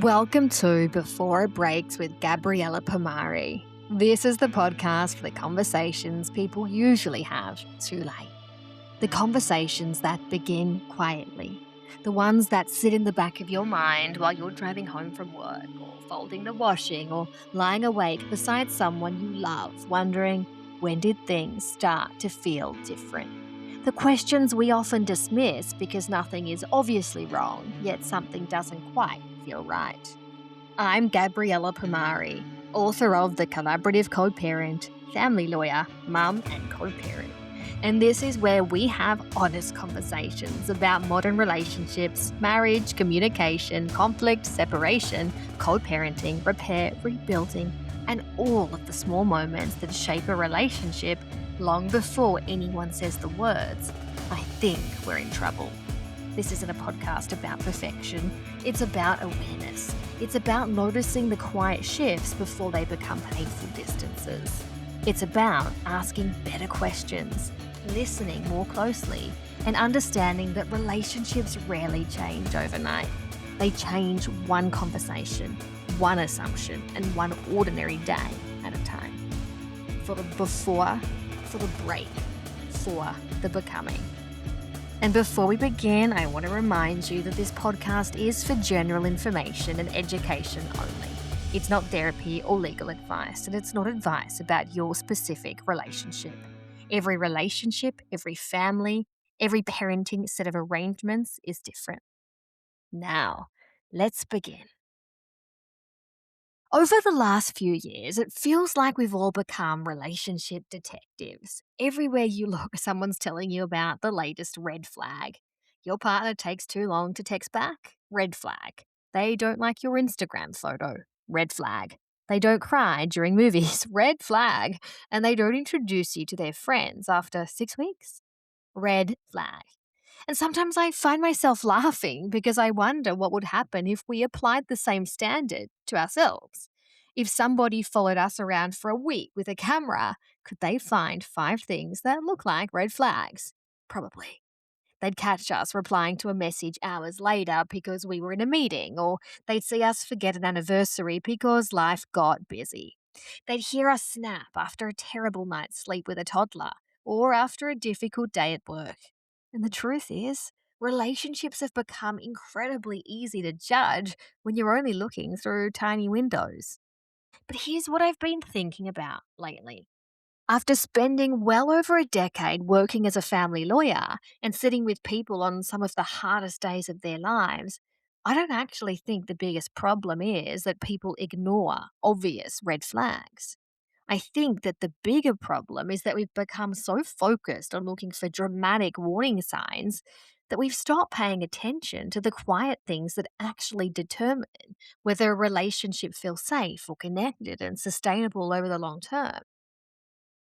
Welcome to Before It Breaks with Gabriella Pomare. This is the podcast for the conversations people usually have too late. The conversations that begin quietly. The ones that sit in the back of your mind while you're driving home from work or folding the washing or lying awake beside someone you love, wondering, when did things start to feel different? The questions we often dismiss because nothing is obviously wrong, yet something doesn't quite feel right. I'm Gabriella Pomare, author of The Collaborative Co-Parent, family lawyer, mum and co-parent. And this is where we have honest conversations about modern relationships, marriage, communication, conflict, separation, co-parenting, repair, rebuilding, and all of the small moments that shape a relationship long before anyone says the words, I think we're in trouble. This isn't a podcast about perfection. It's about awareness. It's about noticing the quiet shifts before they become painful distances. It's about asking better questions, listening more closely, and understanding that relationships rarely change overnight. They change one conversation, one assumption, and one ordinary day at a time. For the before, for the break, for the becoming. And before we begin, I want to remind you that this podcast is for general information and education only. It's not therapy or legal advice, and it's not advice about your specific relationship. Every relationship, every family, every parenting set of arrangements is different. Now, let's begin. Over the last few years, it feels like we've all become relationship detectives. Everywhere you look, someone's telling you about the latest red flag. Your partner takes too long to text back? Red flag. They don't like your Instagram photo? Red flag. They don't cry during movies? Red flag. And they don't introduce you to their friends after 6 weeks? Red flag. And sometimes I find myself laughing because I wonder what would happen if we applied the same standard to ourselves. If somebody followed us around for a week with a camera, could they find 5 things that look like red flags? Probably. They'd catch us replying to a message hours later because we were in a meeting, or they'd see us forget an anniversary because life got busy. They'd hear us snap after a terrible night's sleep with a toddler, or after a difficult day at work. And the truth is, relationships have become incredibly easy to judge when you're only looking through tiny windows. But here's what I've been thinking about lately. After spending well over a decade working as a family lawyer and sitting with people on some of the hardest days of their lives, I don't actually think the biggest problem is that people ignore obvious red flags. I think that the bigger problem is that we've become so focused on looking for dramatic warning signs that we've stopped paying attention to the quiet things that actually determine whether a relationship feels safe or connected and sustainable over the long term.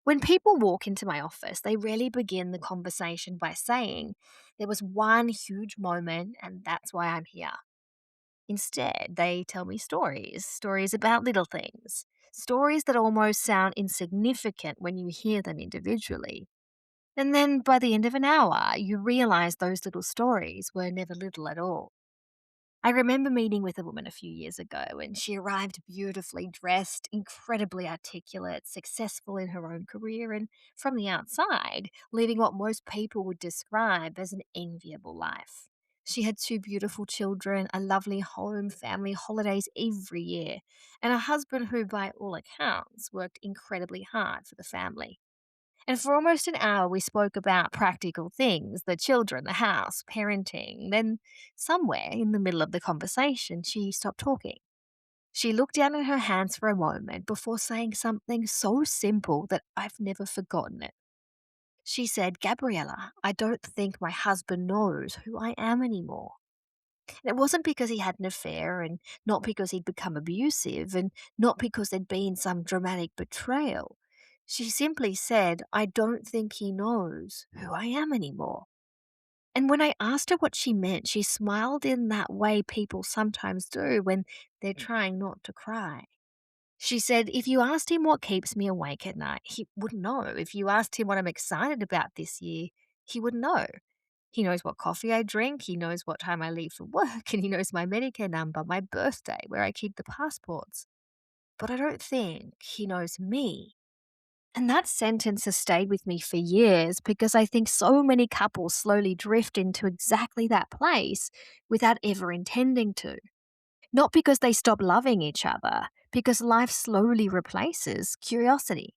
When people walk into my office, they rarely begin the conversation by saying, there was one huge moment and that's why I'm here. Instead, they tell me stories about little things, stories that almost sound insignificant when you hear them individually. And then by the end of an hour, you realize those little stories were never little at all. I remember meeting with a woman a few years ago, and she arrived beautifully dressed, incredibly articulate, successful in her own career, and from the outside, living what most people would describe as an enviable life. She had 2 beautiful children, a lovely home, family holidays every year, and a husband who, by all accounts, worked incredibly hard for the family. And for almost an hour, we spoke about practical things, the children, the house, parenting. Then, somewhere in the middle of the conversation, she stopped talking. She looked down at her hands for a moment before saying something so simple that I've never forgotten it. She said, Gabriella, I don't think my husband knows who I am anymore. And it wasn't because he had an affair, and not because he'd become abusive, and not because there'd been some dramatic betrayal. She simply said, I don't think he knows who I am anymore. And when I asked her what she meant, she smiled in that way people sometimes do when they're trying not to cry. She said, if you asked him what keeps me awake at night, he wouldn't know. If you asked him what I'm excited about this year, he wouldn't know. He knows what coffee I drink, he knows what time I leave for work, and he knows my Medicare number, my birthday, where I keep the passports. But I don't think he knows me. And that sentence has stayed with me for years because I think so many couples slowly drift into exactly that place without ever intending to. Not because they stop loving each other, because life slowly replaces curiosity.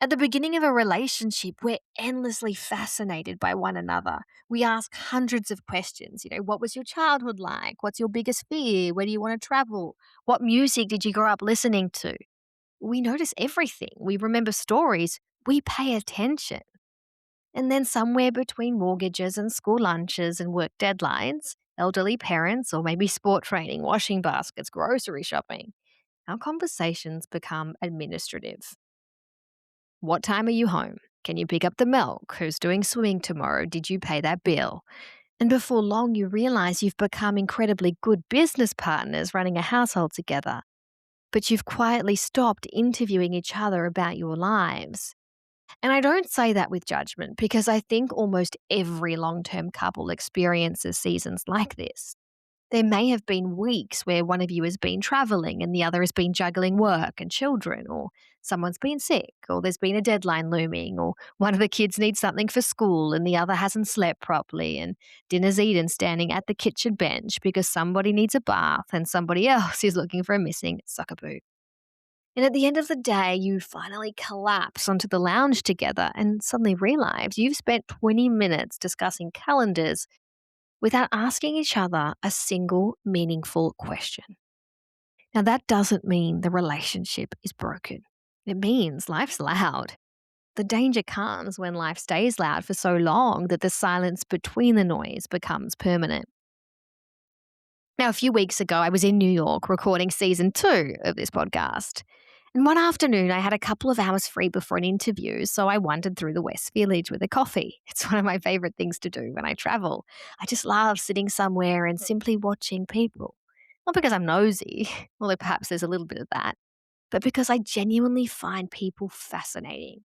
At the beginning of a relationship, we're endlessly fascinated by one another. We ask hundreds of questions. What was your childhood like? What's your biggest fear? Where do you want to travel? What music did you grow up listening to? We notice everything. We remember stories. We pay attention. And then, somewhere between mortgages and school lunches and work deadlines, elderly parents, or maybe sport training, washing baskets, grocery shopping, our conversations become administrative. What time are you home? Can you pick up the milk? Who's doing swimming tomorrow? Did you pay that bill? And before long, you realize you've become incredibly good business partners running a household together. But you've quietly stopped interviewing each other about your lives. And I don't say that with judgment because I think almost every long term couple experiences seasons like this. There may have been weeks where one of you has been traveling and the other has been juggling work and children, or someone's been sick, or there's been a deadline looming, or one of the kids needs something for school and the other hasn't slept properly, and dinner's eaten standing at the kitchen bench because somebody needs a bath and somebody else is looking for a missing soccer boot. And at the end of the day, you finally collapse onto the lounge together and suddenly realize you've spent 20 minutes discussing calendars without asking each other a single meaningful question. Now, that doesn't mean the relationship is broken. It means life's loud. The danger comes when life stays loud for so long that the silence between the noise becomes permanent. Now, a few weeks ago, I was in New York recording season 2 of this podcast. And one afternoon, I had a couple of hours free before an interview, so I wandered through the West Village with a coffee. It's one of my favorite things to do when I travel. I just love sitting somewhere and simply watching people. Not because I'm nosy, although perhaps there's a little bit of that, but because I genuinely find people fascinating.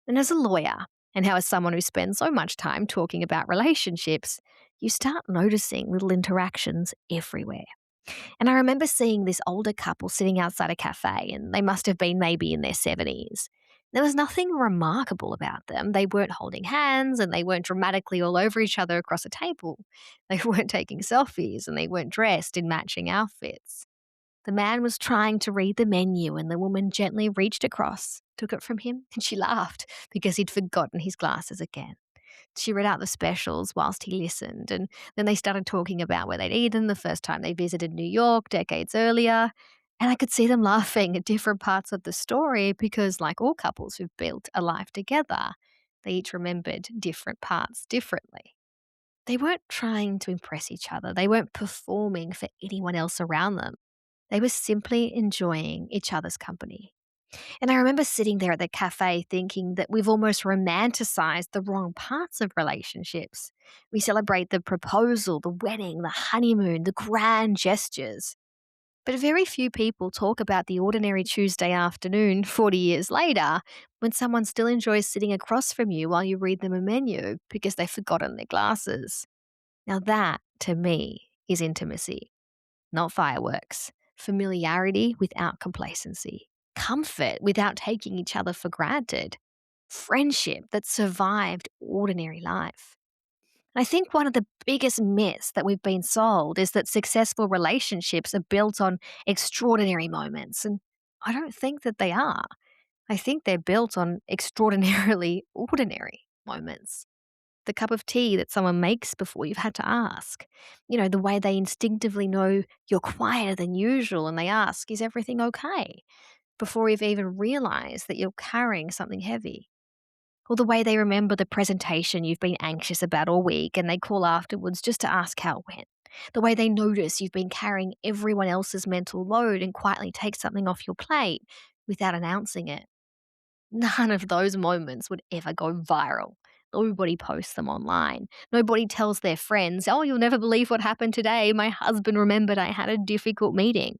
And as a lawyer, and how as someone who spends so much time talking about relationships, you start noticing little interactions everywhere. And I remember seeing this older couple sitting outside a cafe, and they must have been maybe in their 70s. There was nothing remarkable about them. They weren't holding hands and they weren't dramatically all over each other across a table. They weren't taking selfies and they weren't dressed in matching outfits. The man was trying to read the menu, and the woman gently reached across, took it from him, and she laughed because he'd forgotten his glasses again. She read out the specials whilst he listened, and then they started talking about where they'd eaten the first time they visited New York decades earlier. And I could see them laughing at different parts of the story because, like all couples who've built a life together, they each remembered different parts differently. They weren't trying to impress each other, they weren't performing for anyone else around them. They were simply enjoying each other's company. And I remember sitting there at the cafe thinking that we've almost romanticized the wrong parts of relationships. We celebrate the proposal, the wedding, the honeymoon, the grand gestures. But very few people talk about the ordinary Tuesday afternoon 40 years later when someone still enjoys sitting across from you while you read them a menu because they've forgotten their glasses. Now, that, to me, is intimacy. Not fireworks, familiarity without complacency, comfort without taking each other for granted, friendship that survived ordinary life. And I think one of the biggest myths that we've been sold is that successful relationships are built on extraordinary moments. And I don't think that they are. I think they're built on extraordinarily ordinary moments. The cup of tea that someone makes before you've had to ask. The way they instinctively know you're quieter than usual and they ask, is everything okay? Before you've even realized that you're carrying something heavy. Or the way they remember the presentation you've been anxious about all week and they call afterwards just to ask how it went. The way they notice you've been carrying everyone else's mental load and quietly take something off your plate without announcing it. None of those moments would ever go viral. Nobody posts them online. Nobody tells their friends, oh, you'll never believe what happened today. My husband remembered I had a difficult meeting.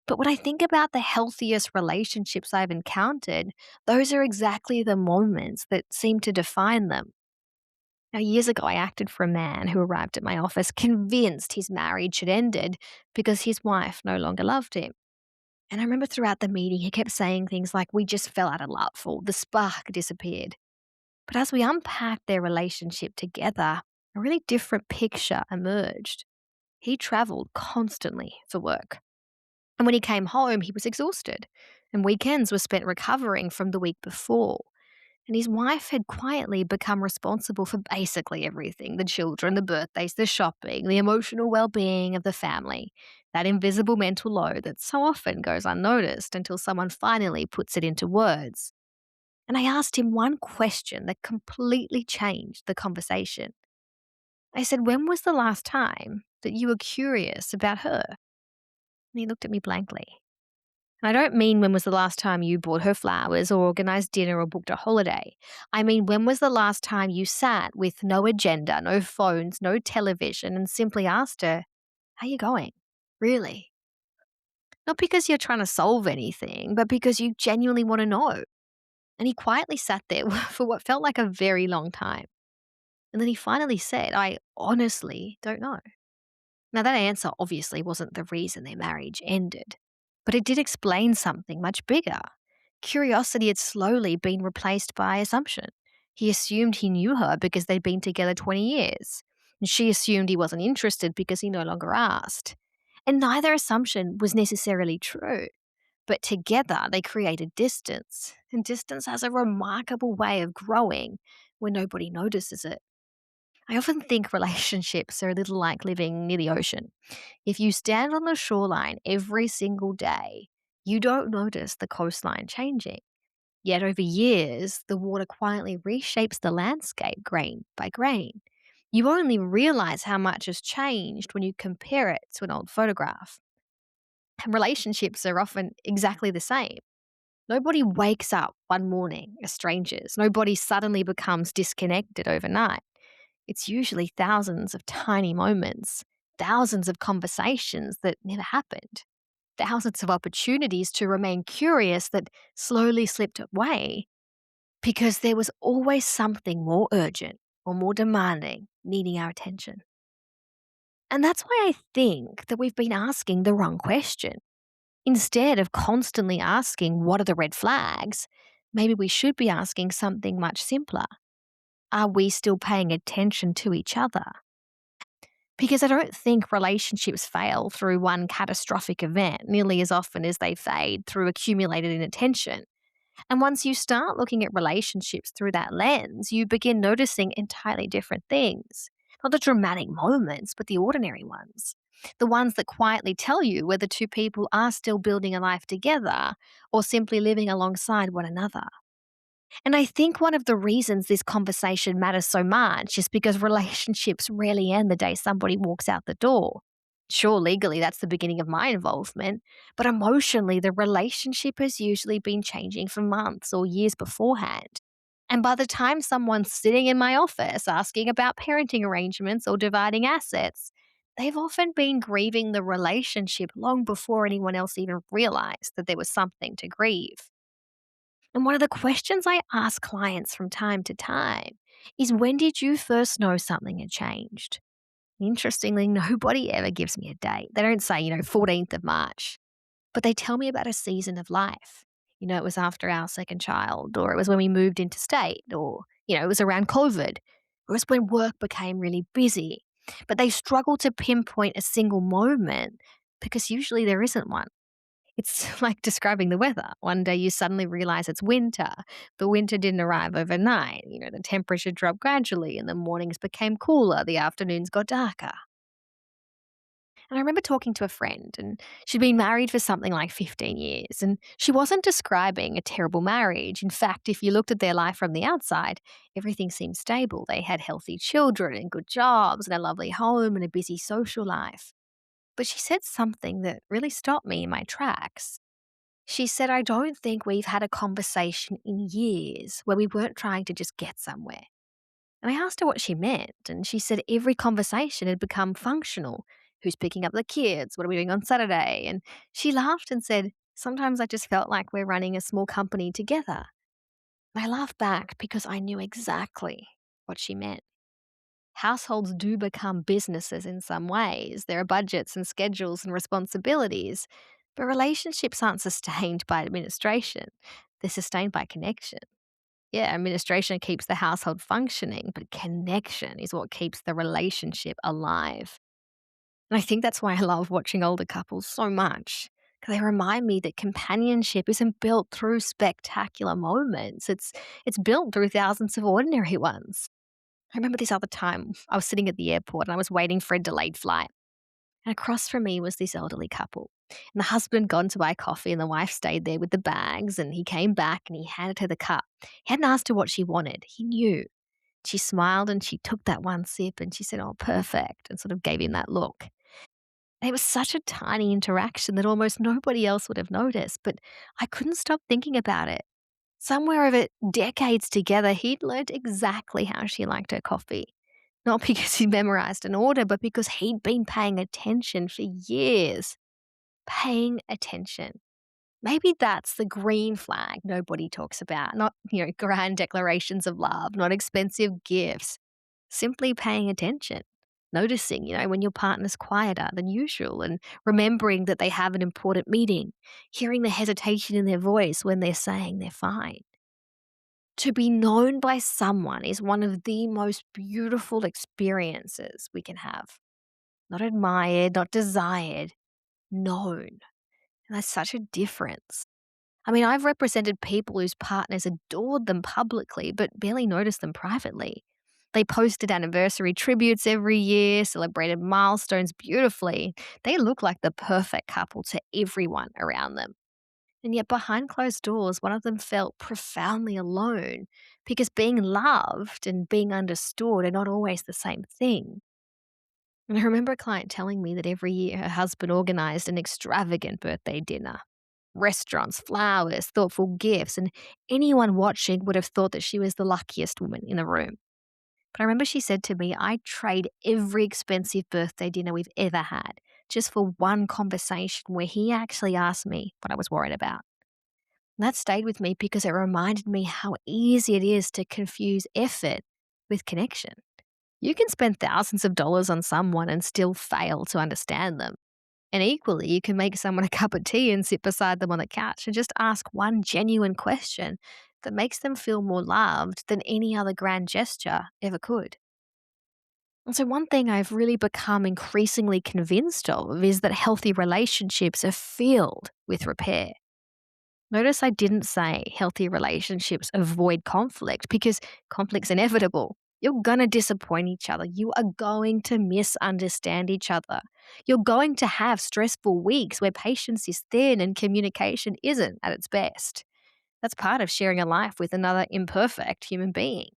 But when I think about the healthiest relationships I've encountered, those are exactly the moments that seem to define them. Now, years ago, I acted for a man who arrived at my office convinced his marriage had ended because his wife no longer loved him. And I remember throughout the meeting, he kept saying things like, "We just fell out of love," or "the spark disappeared." But as we unpacked their relationship together, a really different picture emerged. He traveled constantly for work. And when he came home, he was exhausted. And weekends were spent recovering from the week before. And his wife had quietly become responsible for basically everything: the children, the birthdays, the shopping, the emotional well being of the family. That invisible mental load that so often goes unnoticed until someone finally puts it into words. And I asked him one question that completely changed the conversation. I said, "When was the last time that you were curious about her?" And he looked at me blankly. And I don't mean when was the last time you bought her flowers or organized dinner or booked a holiday. I mean, when was the last time you sat with no agenda, no phones, no television, and simply asked her, "How you going?" Really? Not because you're trying to solve anything, but because you genuinely want to know. And he quietly sat there for what felt like a very long time. And then he finally said, "I honestly don't know." Now, that answer obviously wasn't the reason their marriage ended, but it did explain something much bigger. Curiosity had slowly been replaced by assumption. He assumed he knew her because they'd been together 20 years, and she assumed he wasn't interested because he no longer asked. And neither assumption was necessarily true, but together they created distance. And distance has a remarkable way of growing when nobody notices it. I often think relationships are a little like living near the ocean. If you stand on the shoreline every single day, you don't notice the coastline changing. Yet over years, the water quietly reshapes the landscape grain by grain. You only realize how much has changed when you compare it to an old photograph. And relationships are often exactly the same. Nobody wakes up one morning as strangers. Nobody suddenly becomes disconnected overnight. It's usually thousands of tiny moments, thousands of conversations that never happened, thousands of opportunities to remain curious that slowly slipped away because there was always something more urgent or more demanding needing our attention. And that's why I think that we've been asking the wrong question. Instead of constantly asking, "What are the red flags?" maybe we should be asking something much simpler. Are we still paying attention to each other? Because I don't think relationships fail through one catastrophic event nearly as often as they fade through accumulated inattention. And once you start looking at relationships through that lens, you begin noticing entirely different things. Not the dramatic moments, but the ordinary ones. The ones that quietly tell you whether two people are still building a life together or simply living alongside one another. And I think one of the reasons this conversation matters so much is because relationships rarely end the day somebody walks out the door. Sure, legally, that's the beginning of my involvement, but emotionally, the relationship has usually been changing for months or years beforehand. And by the time someone's sitting in my office asking about parenting arrangements or dividing assets, they've often been grieving the relationship long before anyone else even realized that there was something to grieve. And one of the questions I ask clients from time to time is, when did you first know something had changed? Interestingly, nobody ever gives me a date. They don't say, 14th of March, but they tell me about a season of life. It was after our second child, or it was when we moved interstate, or, it was around COVID, or it was when work became really busy. But they struggle to pinpoint a single moment because usually there isn't one. It's like describing the weather. One day you suddenly realize it's winter. The winter didn't arrive overnight. The temperature dropped gradually and the mornings became cooler, the afternoons got darker. And I remember talking to a friend, and she'd been married for something like 15 years, and she wasn't describing a terrible marriage. In fact, if you looked at their life from the outside, everything seemed stable. They had healthy children and good jobs and a lovely home and a busy social life. But she said something that really stopped me in my tracks. She said, "I don't think we've had a conversation in years where we weren't trying to just get somewhere." And I asked her what she meant, and she said every conversation had become functional. Who's picking up the kids? What are we doing on Saturday? And she laughed and said, "Sometimes I just felt like we're running a small company together." And I laughed back because I knew exactly what she meant. Households do become businesses in some ways. There are budgets and schedules and responsibilities, but relationships aren't sustained by administration, they're sustained by connection. Yeah, administration keeps the household functioning, but connection is what keeps the relationship alive. And I think that's why I love watching older couples so much, because they remind me that companionship isn't built through spectacular moments. It's built through thousands of ordinary ones. I remember this other time I was sitting at the airport and I was waiting for a delayed flight. And across from me was this elderly couple. And the husband had gone to buy coffee and the wife stayed there with the bags, and he came back and he handed her the cup. He hadn't asked her what she wanted. He knew. She smiled and she took that one sip and she said, "Oh, perfect," and sort of gave him that look. And it was such a tiny interaction that almost nobody else would have noticed, but I couldn't stop thinking about it. Somewhere over decades together, he'd learned exactly how she liked her coffee. Not because he memorized an order, but because he'd been paying attention for years. Paying attention. Maybe that's the green flag nobody talks about. Not, grand declarations of love, not expensive gifts. Simply paying attention. Noticing, when your partner's quieter than usual and remembering that they have an important meeting. Hearing the hesitation in their voice when they're saying they're fine. To be known by someone is one of the most beautiful experiences we can have. Not admired, not desired, known. And that's such a difference. I mean, I've represented people whose partners adored them publicly but barely noticed them privately. They posted anniversary tributes every year, celebrated milestones beautifully. They look like the perfect couple to everyone around them. And yet, behind closed doors, one of them felt profoundly alone because being loved and being understood are not always the same thing. And I remember a client telling me that every year her husband organized an extravagant birthday dinner. Restaurants, flowers, thoughtful gifts, and anyone watching would have thought that she was the luckiest woman in the room. But I remember she said to me, "I'd trade every expensive birthday dinner we've ever had just for one conversation where he actually asked me what I was worried about." And that stayed with me because it reminded me how easy it is to confuse effort with connection. You can spend thousands of dollars on someone and still fail to understand them. And equally, you can make someone a cup of tea and sit beside them on the couch and just ask one genuine question that makes them feel more loved than any other grand gesture ever could. And so, one thing I've really become increasingly convinced of is that healthy relationships are filled with repair. Notice I didn't say healthy relationships avoid conflict because conflict's inevitable. You're going to disappoint each other. You are going to misunderstand each other. You're going to have stressful weeks where patience is thin and communication isn't at its best. That's part of sharing a life with another imperfect human being.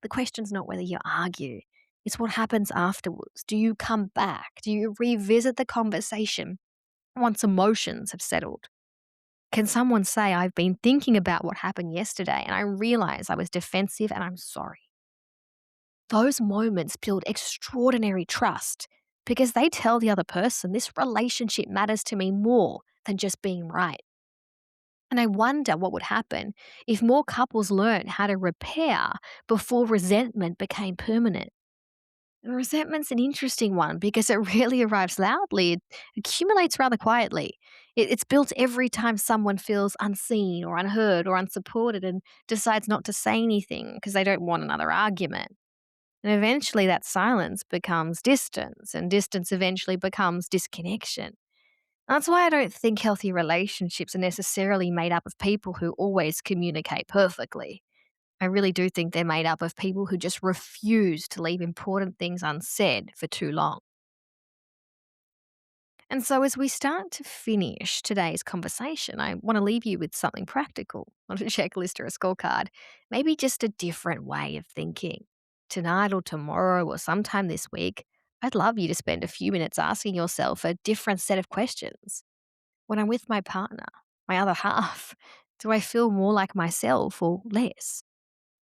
The question's not whether you argue, it's what happens afterwards. Do you come back? Do you revisit the conversation once emotions have settled? Can someone say, "I've been thinking about what happened yesterday and I realize I was defensive and I'm sorry"? Those moments build extraordinary trust because they tell the other person, "This relationship matters to me more than just being right." And I wonder what would happen if more couples learned how to repair before resentment became permanent. And resentment's an interesting one because it really arrives loudly. It accumulates rather quietly. It's built every time someone feels unseen or unheard or unsupported and decides not to say anything because they don't want another argument. And eventually that silence becomes distance, and distance eventually becomes disconnection. That's why I don't think healthy relationships are necessarily made up of people who always communicate perfectly. I really do think they're made up of people who just refuse to leave important things unsaid for too long. And so, as we start to finish today's conversation, I want to leave you with something practical, not a checklist or a scorecard, maybe just a different way of thinking. Tonight or tomorrow or sometime this week, I'd love you to spend a few minutes asking yourself a different set of questions. When I'm with my partner, my other half, do I feel more like myself or less?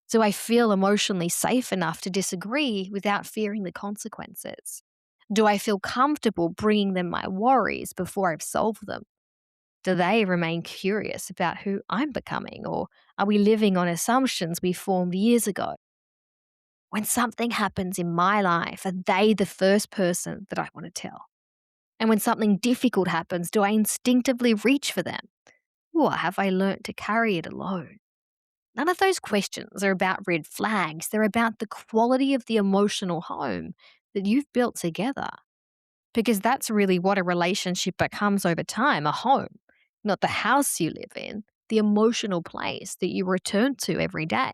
Do I feel emotionally safe enough to disagree without fearing the consequences? Do I feel comfortable bringing them my worries before I've solved them? Do they remain curious about who I'm becoming, or are we living on assumptions we formed years ago? When something happens in my life, are they the first person that I want to tell? And when something difficult happens, do I instinctively reach for them? Or have I learnt to carry it alone? None of those questions are about red flags. They're about the quality of the emotional home that you've built together. Because that's really what a relationship becomes over time, a home, not the house you live in, the emotional place that you return to every day.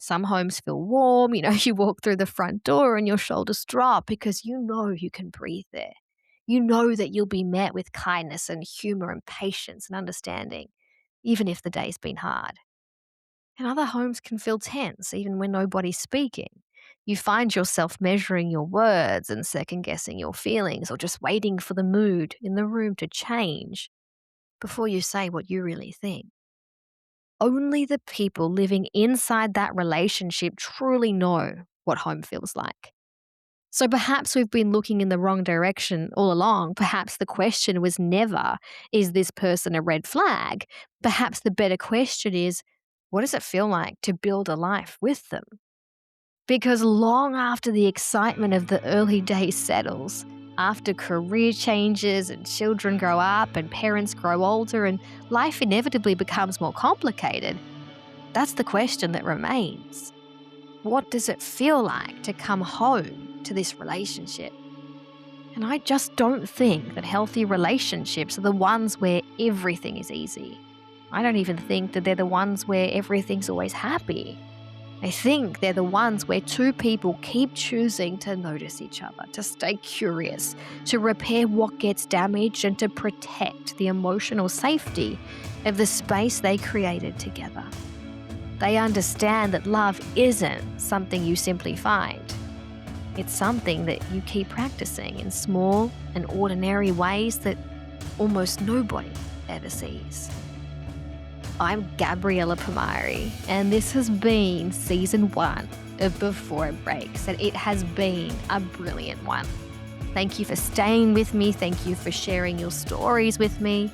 Some homes feel warm, you walk through the front door and your shoulders drop because you know you can breathe there. You know that you'll be met with kindness and humor and patience and understanding, even if the day's been hard. And other homes can feel tense even when nobody's speaking. You find yourself measuring your words and second guessing your feelings or just waiting for the mood in the room to change before you say what you really think. Only the people living inside that relationship truly know what home feels like. So perhaps we've been looking in the wrong direction all along. Perhaps the question was never, is this person a red flag? Perhaps the better question is, what does it feel like to build a life with them? Because long after the excitement of the early days settles, after career changes and children grow up and parents grow older and life inevitably becomes more complicated, that's the question that remains. What does it feel like to come home to this relationship? And I just don't think that healthy relationships are the ones where everything is easy. I don't even think that they're the ones where everything's always happy. I think they're the ones where two people keep choosing to notice each other, to stay curious, to repair what gets damaged, and to protect the emotional safety of the space they created together. They understand that love isn't something you simply find. It's something that you keep practicing in small and ordinary ways that almost nobody ever sees. I'm Gabriella Pomare, and this has been season 1 of Before It Breaks, and it has been a brilliant one. Thank you for staying with me. Thank you for sharing your stories with me.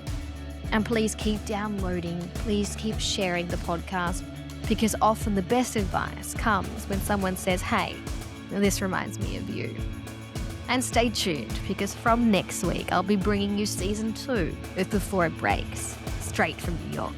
And please keep downloading. Please keep sharing the podcast, because often the best advice comes when someone says, hey, this reminds me of you. And stay tuned, because from next week, I'll be bringing you season 2 of Before It Breaks, straight from New York.